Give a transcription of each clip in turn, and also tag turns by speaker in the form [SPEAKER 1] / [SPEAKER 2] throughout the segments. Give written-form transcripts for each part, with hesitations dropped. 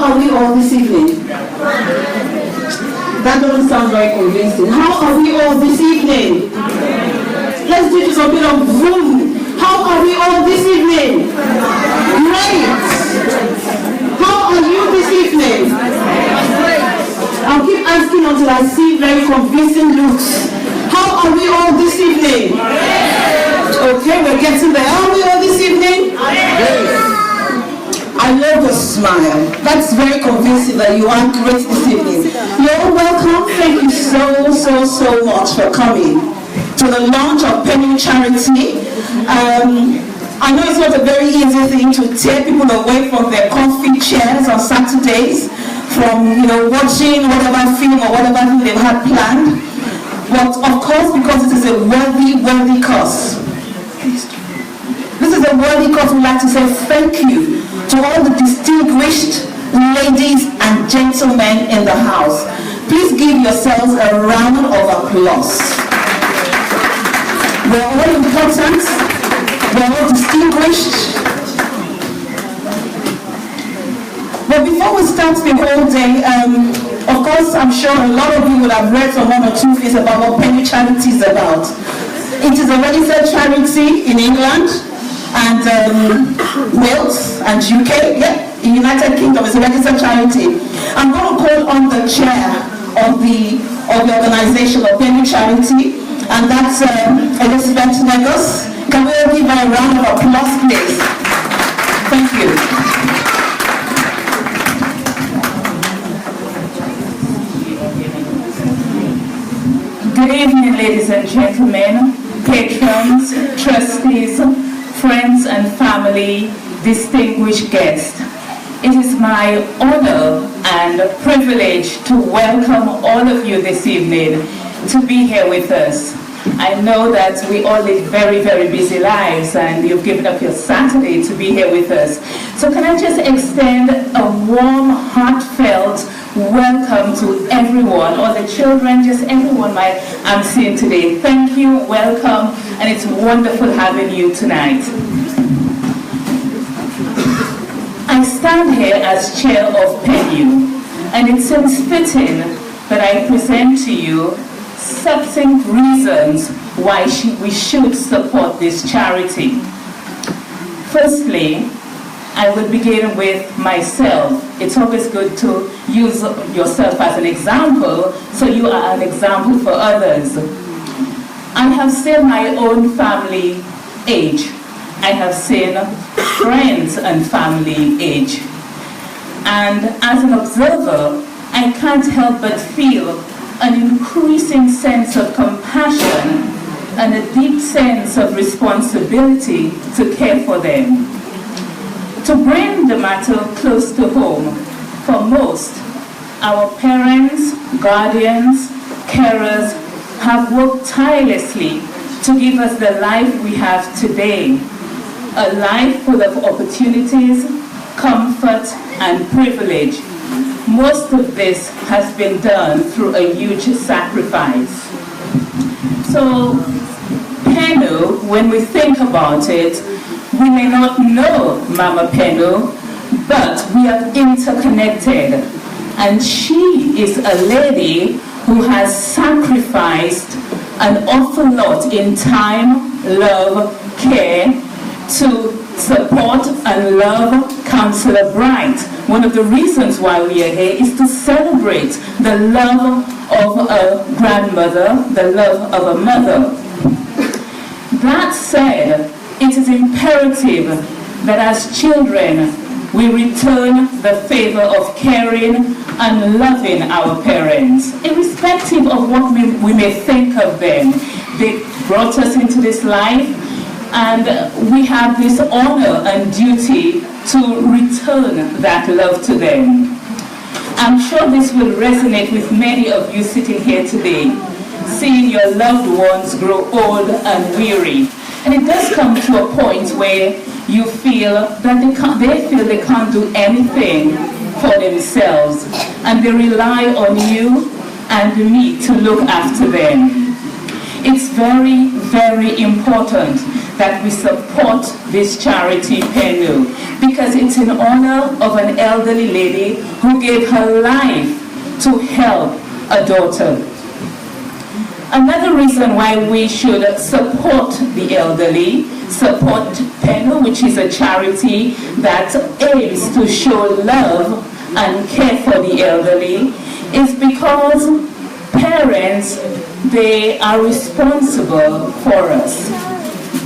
[SPEAKER 1] are we all this evening? That doesn't sound very convincing. How are we all this evening? Let's do just a bit of boom. How are we all this evening? Great. How are you this evening? I'll keep asking until I see very convincing looks. How are we all this evening? Okay, we're getting there. How are we all this evening? I love the smile. That's very convincing that you are great this evening. You're all welcome. Thank you so much for coming to the launch of Pennu Charity. I know it's not a very easy thing to tear people away from their comfy chairs on Saturdays, from watching whatever film or whatever thing they've had planned. But of course, because it is a worthy cause. This is a worthy cause. We'd like to say thank you to all the distinguished ladies and gentlemen in the house. Please give yourselves a round of applause. We're all important. We're all distinguished. But before we start the whole day, of course, I'm sure a lot of you will have read some one or two things about what Pennu Charity is about. It is a registered charity in England and Wales and UK, in United Kingdom. It's a registered charity. I'm going to call on the chair of the organization of Pennu Charity, and that's Elizabeth Negos. Can we all give her a round of applause, please? Thank you.
[SPEAKER 2] Good evening, ladies and gentlemen, patrons, trustees, friends and family, distinguished guests. It is my honor and privilege to welcome all of you this evening to be here with us. I know that we all live very busy lives, and you've given up your Saturday to be here with us. So can I just extend a warm, heartfelt welcome to everyone, all the children, just everyone I'm seeing today. Thank you, welcome, and it's wonderful having you tonight. I stand here as chair of Pennu, and it seems fitting that I present to you succinct reasons why we should support this charity. Firstly, I will begin with myself. It's always good to use yourself as an example, so you are an example for others. I have seen my own family age. I have seen friends and family age. And as an observer, I can't help but feel an increasing sense of compassion and a deep sense of responsibility to care for them. To bring the matter close to home, for most, our parents, guardians, carers have worked tirelessly to give us the life we have today, a life full of opportunities, comfort, and privilege. Most of this has been done through a huge sacrifice. So, Pennu, when we think about it, we may not know Mama Pennu, but we are interconnected. And she is a lady who has sacrificed an awful lot in time, love, care to support and love Councillor Bright. One of the reasons why we are here is to celebrate the love of a grandmother, the love of a mother. That said, it is imperative that as children we return the favor of caring and loving our parents, irrespective of what we may think of them. They brought us into this life, and we have this honor and duty to return that love to them. I'm sure this will resonate with many of you sitting here today, seeing your loved ones grow old and weary. And it does come to a point where you feel that they can't do anything for themselves, and they rely on you and me to look after them. It's very, very important that we support this charity, Pennu, because it's in honor of an elderly lady who gave her life to help a daughter. Another reason why we should support the elderly, support Pennu, which is a charity that aims to show love and care for the elderly, is because parents, they are responsible for us.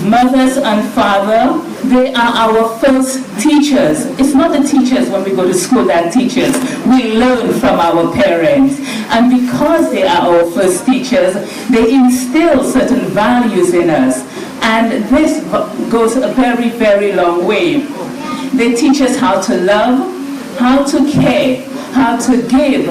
[SPEAKER 2] Mothers and fathers, they are our first teachers. It's not the teachers when we go to school that teach us. We learn from our parents. And because they are our first teachers, they instill certain values in us. And this goes a very, very long way. They teach us how to love, how to care, how to give.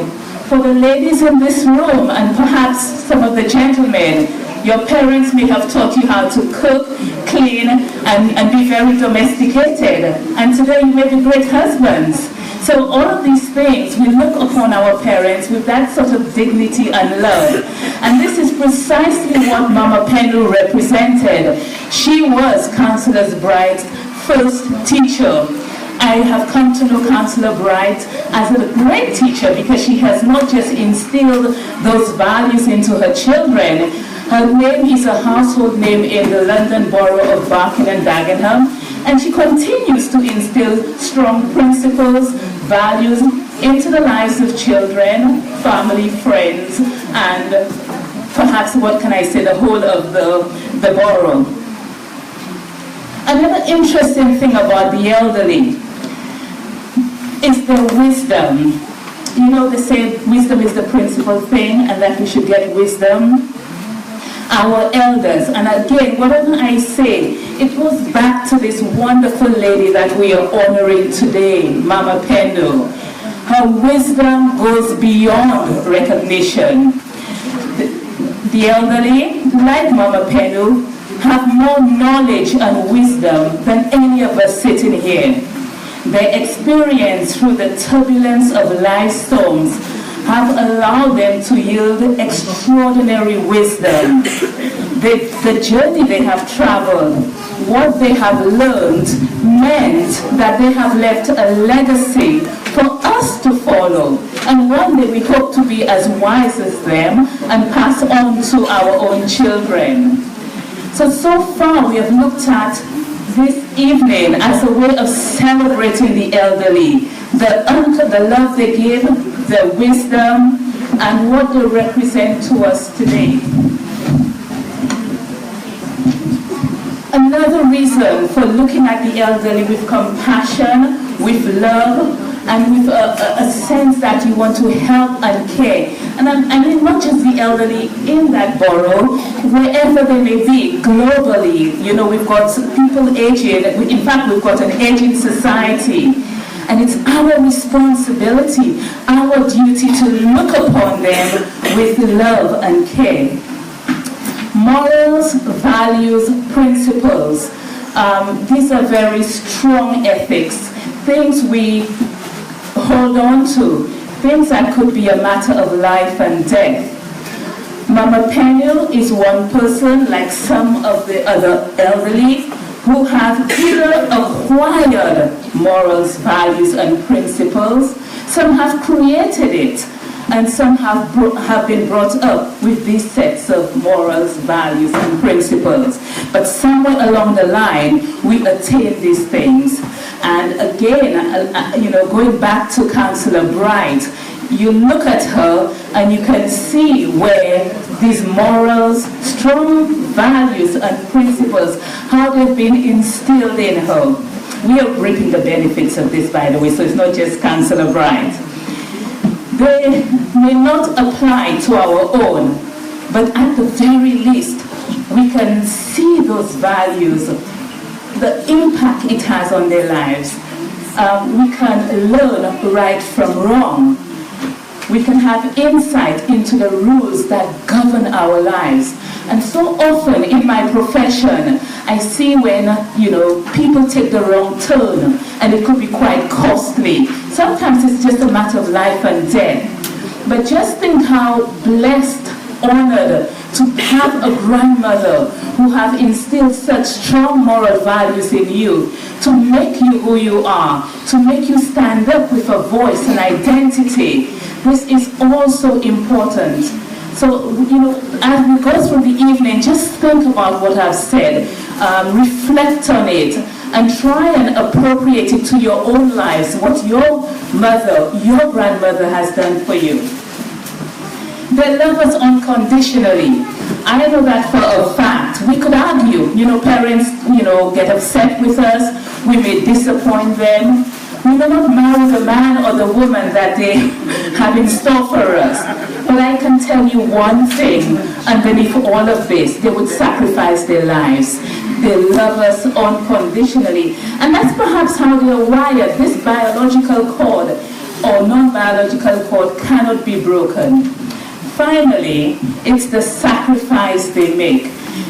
[SPEAKER 2] For the ladies in this room, and perhaps some of the gentlemen, your parents may have taught you how to cook, clean, and be very domesticated. And today you may be great husbands. So all of these things, we look upon our parents with that sort of dignity and love. And this is precisely what Mama Pennu represented. She was Councillor Bright's first teacher. I have come to know Councillor Bright as a great teacher because she has not just instilled those values into her children. Her name is a household name in the London borough of Barking and Dagenham, and she continues to instill strong principles, values into the lives of children, family, friends, and perhaps, what can I say, the whole of the borough. Another interesting thing about the elderly is their wisdom. You know, they say wisdom is the principal thing and that we should get wisdom. Our elders, and again, whatever I say, it goes back to this wonderful lady that we are honoring today, Mama Pennu. Her wisdom goes beyond recognition. The elderly, like Mama Pennu, have more knowledge and wisdom than any of us sitting here. Their experience through the turbulence of life storms have allowed them to yield extraordinary wisdom. The journey they have traveled, what they have learned, meant that they have left a legacy for us to follow. And one day we hope to be as wise as them and pass on to our own children. So far we have looked at this evening as a way of celebrating the elderly, the love they give, their wisdom, and what they represent to us today. Another reason for looking at the elderly with compassion, with love, and with a sense that you want to help and care. And I mean not just the elderly in that borough, wherever they may be, globally. You know, we've got people aging. In fact, we've got an aging society. And it's our responsibility, our duty to look upon them with love and care. Morals, values, principles. These are very strong ethics, things we hold on to, things that could be a matter of life and death. Mama Pennu is one person, like some of the other elderly, who have either acquired morals, values, and principles. Some have created it, and some have been brought up with these sets of morals, values, and principles. But somewhere along the line, we attain these things. And again, you know, going back to Councillor Bright, you look at her and you can see where these morals, strong values and principles, how they've been instilled in her. We are reaping the benefits of this, by the way, so it's not just Councillor Bright. They may not apply to our own, but at the very least, we can see those values, the impact it has on their lives. We can learn right from wrong. We can have insight into the rules that govern our lives. And so often in my profession, I see when, you know, people take the wrong turn, and it could be quite costly. Sometimes it's just a matter of life and death. But just think how blessed, honored to have a grandmother who have instilled such strong moral values in you, to make you who you are, to make you stand up with a voice and identity. This is also important. So, as we go through the evening, just think about what I've said, reflect on it, and try and appropriate it to your own lives, what your mother, your grandmother has done for you. They love us unconditionally. I know that for a fact. We could argue, parents, get upset with us, we may disappoint them. We may not marry the man or the woman that they have in store for us. But I can tell you one thing, underneath all of this, they would sacrifice their lives. They love us unconditionally. And that's perhaps how they are wired. This biological cord or non-biological cord cannot be broken. Finally, it's the sacrifice they make.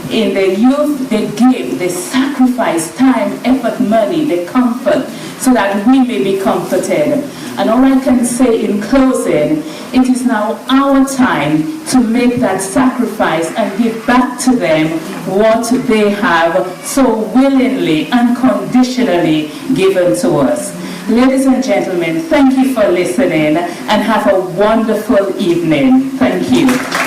[SPEAKER 2] In their youth, they give, they sacrifice time, effort, money, their comfort, so that we may be comforted. And all I can say in closing, it is now our time to make that sacrifice and give back to them what they have so willingly, unconditionally given to us. Ladies and gentlemen, thank you for listening and have a wonderful evening. Thank you.